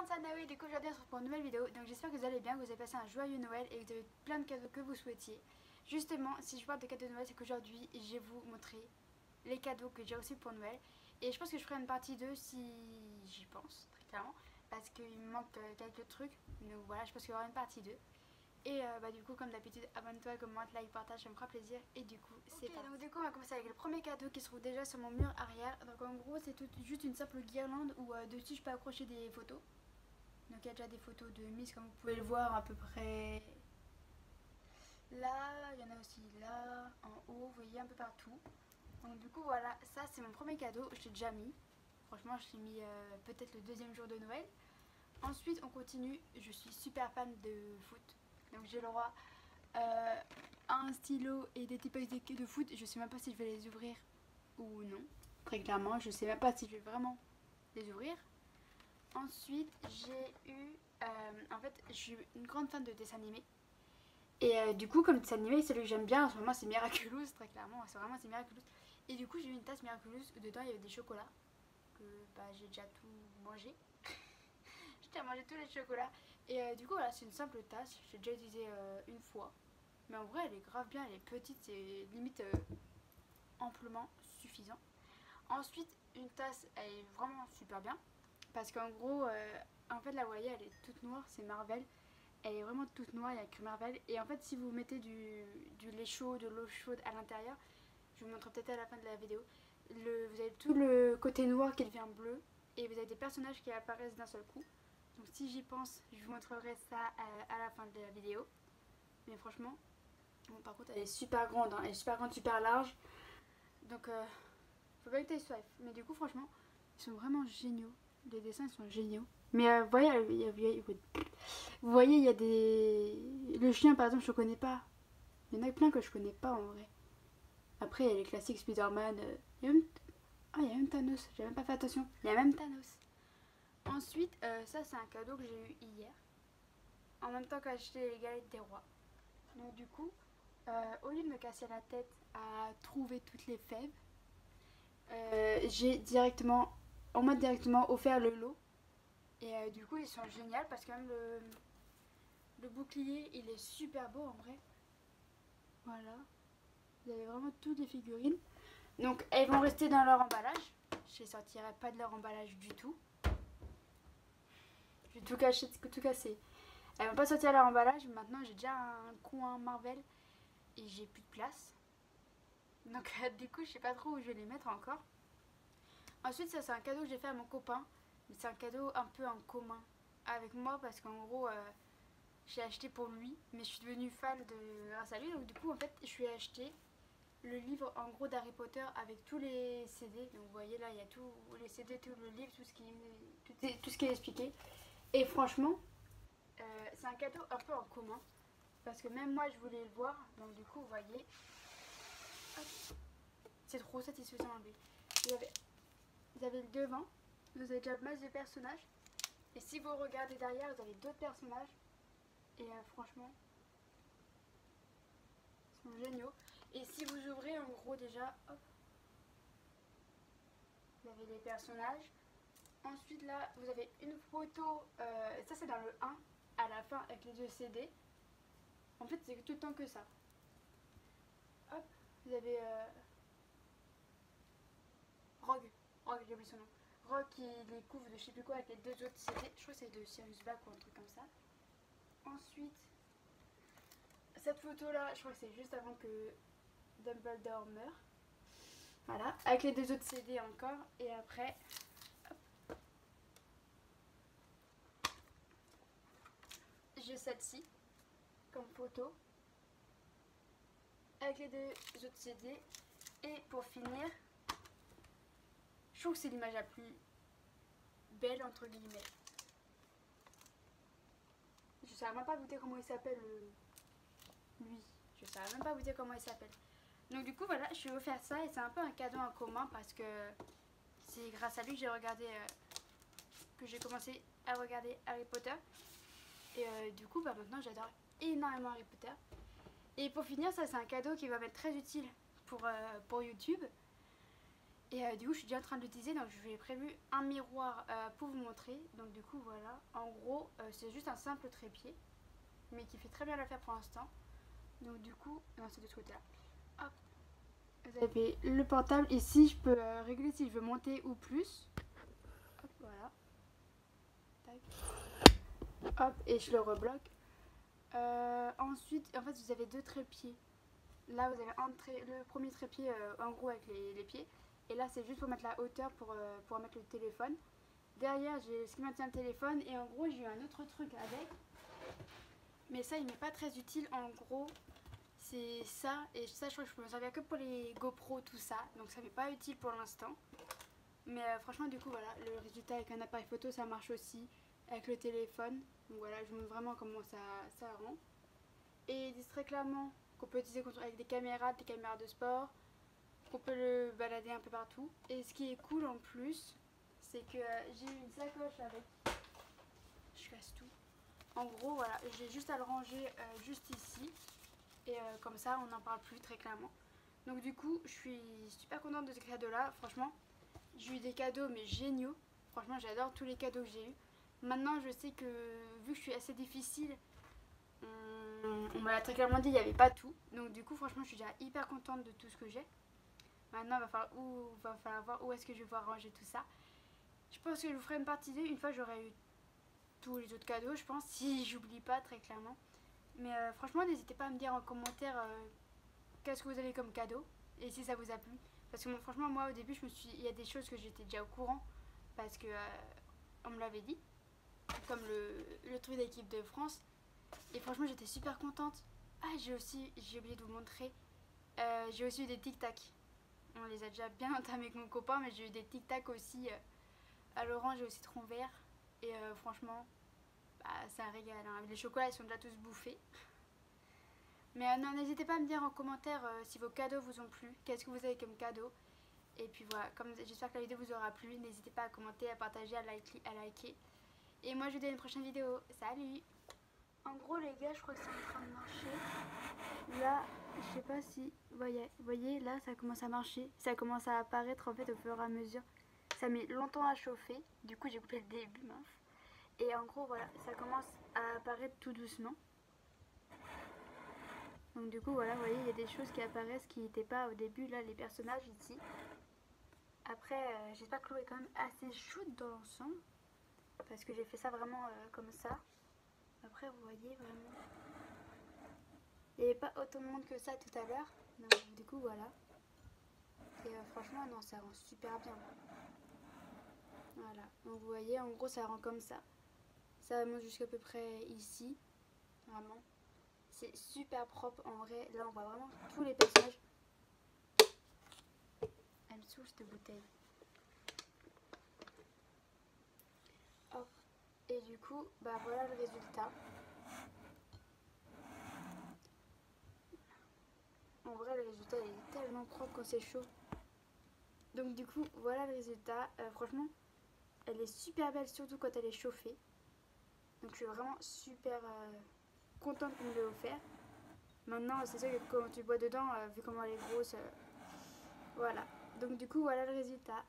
monde, c'est Naoui, du coup aujourd'hui on se retrouve pour une nouvelle vidéo. Donc j'espère que vous allez bien, que vous avez passé un joyeux Noël et que vous avez plein de cadeaux que vous souhaitiez. Justement, si je parle de cadeaux de Noël, c'est qu'aujourd'hui je vais vous montrer les cadeaux que j'ai reçus pour Noël. Et je pense que je ferai une partie 2 si j'y pense, très clairement, parce qu'il me manque quelques trucs. Donc voilà, je pense qu'il y aura une partie 2. Et du coup, comme d'habitude, abonne-toi, commente, like, partage, ça me fera plaisir. Et du coup, c'est parti. Donc du coup, on va commencer avec le premier cadeau qui se trouve déjà sur mon mur arrière. Donc en gros, c'est juste une simple guirlande où dessus je peux accrocher des photos. Donc il y a déjà des photos de Miss, comme vous pouvez le voir à peu près là. Il y en a aussi là, en haut, vous voyez, un peu partout. Donc du coup, voilà, ça c'est mon premier cadeau. Je l'ai déjà mis. Franchement, je l'ai mis peut-être le deuxième jour de Noël. Ensuite, on continue. Je suis super fan de foot. Donc j'ai le droit à un stylo et des types de foot. Je sais même pas si je vais les ouvrir ou non. Très clairement, je sais même pas si je vais vraiment les ouvrir. Ensuite, j'ai eu... en fait, je suis une grande fan de dessins animés. Et du coup, comme dessin animé, celui que j'aime bien en ce moment, c'est Miraculous, très clairement. C'est Miraculous. Et du coup, j'ai eu une tasse Miraculous où dedans, il y avait des chocolats. Que j'ai déjà tout mangé. J'ai déjà mangé tous les chocolats. Et du coup, voilà, c'est une simple tasse. J'ai déjà utilisé une fois. Mais en vrai, elle est grave bien. Elle est petite. C'est limite amplement suffisant. Ensuite, une tasse, elle est vraiment super bien. Parce qu'en gros, en fait, la voyez, elle est toute noire. C'est Marvel. Elle est vraiment toute noire. Il y a écrit Marvel. Et en fait, si vous mettez du lait chaud, de l'eau chaude à l'intérieur, je vous montre peut-être à la fin de la vidéo. Vous avez tout le côté noir qui devient bleu. Et vous avez des personnages qui apparaissent d'un seul coup. Donc si j'y pense, je vous montrerai ça à la fin de la vidéo. Mais franchement, bon, par contre elle est super grande, hein. Elle est super grande, super large. Donc faut pas que tu swipe. Mais du coup franchement, ils sont vraiment géniaux. Les dessins ils sont géniaux. Mais vous voyez, il y a des... Le chien par exemple je le connais pas. Il y en a plein que je connais pas en vrai. Après il y a les classiques Spider-Man. Il y a même... Ah il y a même Thanos, j'ai même pas fait attention. Il y a même Thanos. Ensuite, ça c'est un cadeau que j'ai eu hier. En même temps qu'acheter les galettes des rois. Donc du coup, au lieu de me casser la tête à trouver toutes les fèves, on m'a directement offert le lot. Et du coup, ils sont géniaux parce que même le bouclier, il est super beau en vrai. Voilà. Vous avez vraiment toutes les figurines. Donc elles vont rester dans leur emballage. Je les sortirai pas de leur emballage du tout. Je vais tout cacher, tout casser. Elles vont pas sortir leur emballage. Maintenant, j'ai déjà un coin Marvel et j'ai plus de place. Donc du coup, je sais pas trop où je vais les mettre encore. Ensuite, ça c'est un cadeau que j'ai fait à mon copain. Mais c'est un cadeau un peu en commun avec moi parce qu'en gros, j'ai acheté pour lui. Mais je suis devenue fan grâce à lui. Donc du coup, en fait, je lui ai acheté le livre en gros d'Harry Potter avec tous les CD. Donc vous voyez là, il y a tous les CD, tout le livre, tout ce qui est expliqué. Et franchement, c'est un cadeau un peu en commun. Parce que même moi, je voulais le voir. Donc du coup, vous voyez... C'est trop satisfaisant à lui. Vous avez le devant, vous avez déjà masse de personnages. Et si vous regardez derrière, vous avez d'autres personnages. Et franchement, ils sont géniaux. Et si vous ouvrez en gros déjà, hop, vous avez les personnages. Ensuite là, vous avez une photo, ça c'est dans le 1, à la fin avec les deux CD. En fait, c'est tout le temps que ça. Hop, vous avez Rogue, j'ai oublié son nom. Rogue qui les couvre de je sais plus quoi avec les deux autres CD. Je crois que c'est de Sirius Black ou un truc comme ça. Ensuite, cette photo là, je crois que c'est juste avant que Dumbledore meure. Voilà, avec les deux autres CD encore. Et après, hop, j'ai celle-ci comme photo. Avec les deux autres CD. Et pour finir, je trouve que c'est l'image la plus belle entre guillemets. Je ne saurais même pas vous dire comment il s'appelle lui. Je ne saurais même pas vous dire comment il s'appelle. Donc du coup voilà, je vais vous faire ça et c'est un peu un cadeau en commun parce que c'est grâce à lui que j'ai regardé, que j'ai commencé à regarder Harry Potter. Et du coup maintenant j'adore énormément Harry Potter. Et pour finir, ça c'est un cadeau qui va m'être très utile pour YouTube. Et du coup, je suis déjà en train de l'utiliser, donc j'ai prévu un miroir pour vous montrer. Donc du coup, voilà. En gros, c'est juste un simple trépied, mais qui fait très bien l'affaire pour l'instant. Donc du coup, non, c'est de ce côté-là. Hop. Vous avez le portable. Ici, je peux régler si je veux monter ou plus. Hop, voilà. Tac. Hop, et je le rebloque. Ensuite, en fait, vous avez deux trépieds. Là, vous avez le premier trépied en gros avec les pieds. Et là, c'est juste pour mettre la hauteur pour mettre le téléphone. Derrière, j'ai ce qui maintient le téléphone. Et en gros, j'ai eu un autre truc avec. Mais ça, il m'est pas très utile. En gros, c'est ça. Et ça, je crois que je peux m'en servir que pour les GoPro, tout ça. Donc, ça m'est pas utile pour l'instant. Mais franchement, du coup, voilà. Le résultat avec un appareil photo, ça marche aussi. Avec le téléphone. Donc voilà, je vous montre vraiment comment ça rend. Et ils disent très clairement qu'on peut utiliser avec des caméras de sport, qu'on peut le balader un peu partout. Et ce qui est cool en plus, c'est que j'ai une sacoche avec. Je casse tout. En gros, voilà, j'ai juste à le ranger juste ici. Et comme ça, on n'en parle plus très clairement. Donc du coup, je suis super contente de ce cadeau-là. Franchement, j'ai eu des cadeaux mais géniaux. Franchement, j'adore tous les cadeaux que j'ai eus. Maintenant, je sais que vu que je suis assez difficile, on m'a très clairement dit qu'il n'y avait pas tout. Donc du coup, franchement, je suis déjà hyper contente de tout ce que j'ai. Maintenant, il va falloir voir où est-ce que je vais pouvoir ranger tout ça. Je pense que je vous ferai une partie 2 une fois que j'aurai eu tous les autres cadeaux, je pense, si j'oublie pas très clairement. Mais franchement, n'hésitez pas à me dire en commentaire qu'est-ce que vous avez comme cadeau et si ça vous a plu. Parce que franchement, moi au début, il y a des choses que j'étais déjà au courant parce que on me l'avait dit, comme le truc d'équipe de France. Et franchement, j'étais super contente. Ah, j'ai oublié de vous montrer, j'ai aussi eu des tic-tac. On les a déjà bien entamés avec mon copain, mais j'ai eu des tic-tac aussi à l'orange et au citron vert. Et franchement, bah, c'est un régal. Hein. Les chocolats, ils sont déjà tous bouffés. Mais non, n'hésitez pas à me dire en commentaire si vos cadeaux vous ont plu, qu'est-ce que vous avez comme cadeau. Et puis voilà, j'espère que la vidéo vous aura plu. N'hésitez pas à commenter, à partager, à liker. Et moi, je vous dis à une prochaine vidéo. Salut! En gros, les gars, je crois que c'est en train de marcher. Là, je sais pas si... Vous voyez, là, ça commence à marcher. Ça commence à apparaître, en fait, au fur et à mesure. Ça met longtemps à chauffer. Du coup, j'ai coupé le début, mince. Et en gros, voilà, ça commence à apparaître tout doucement. Donc du coup, voilà, vous voyez, il y a des choses qui apparaissent qui n'étaient pas au début, là, les personnages ici. Après, j'espère que l'eau est quand même assez chaude dans l'ensemble. Parce que j'ai fait ça vraiment comme ça. Après, vous voyez, vraiment... Il n'y avait pas autant de monde que ça tout à l'heure. Donc du coup, voilà. Et franchement, non, ça rend super bien. Voilà. Donc vous voyez, en gros, ça rend comme ça. Ça monte jusqu'à peu près ici. Vraiment. C'est super propre en vrai. Là, on voit vraiment tous les personnages. Elle me saoule cette bouteille. Hop. Et du coup, bah voilà le résultat. En vrai, le résultat il est tellement propre quand c'est chaud. Donc du coup, voilà le résultat. Franchement, elle est super belle, surtout quand elle est chauffée. Donc je suis vraiment super contente qu'on me l'ait offert. Maintenant, c'est sûr que quand tu bois dedans, vu comment elle est grosse, voilà. Donc du coup, voilà le résultat.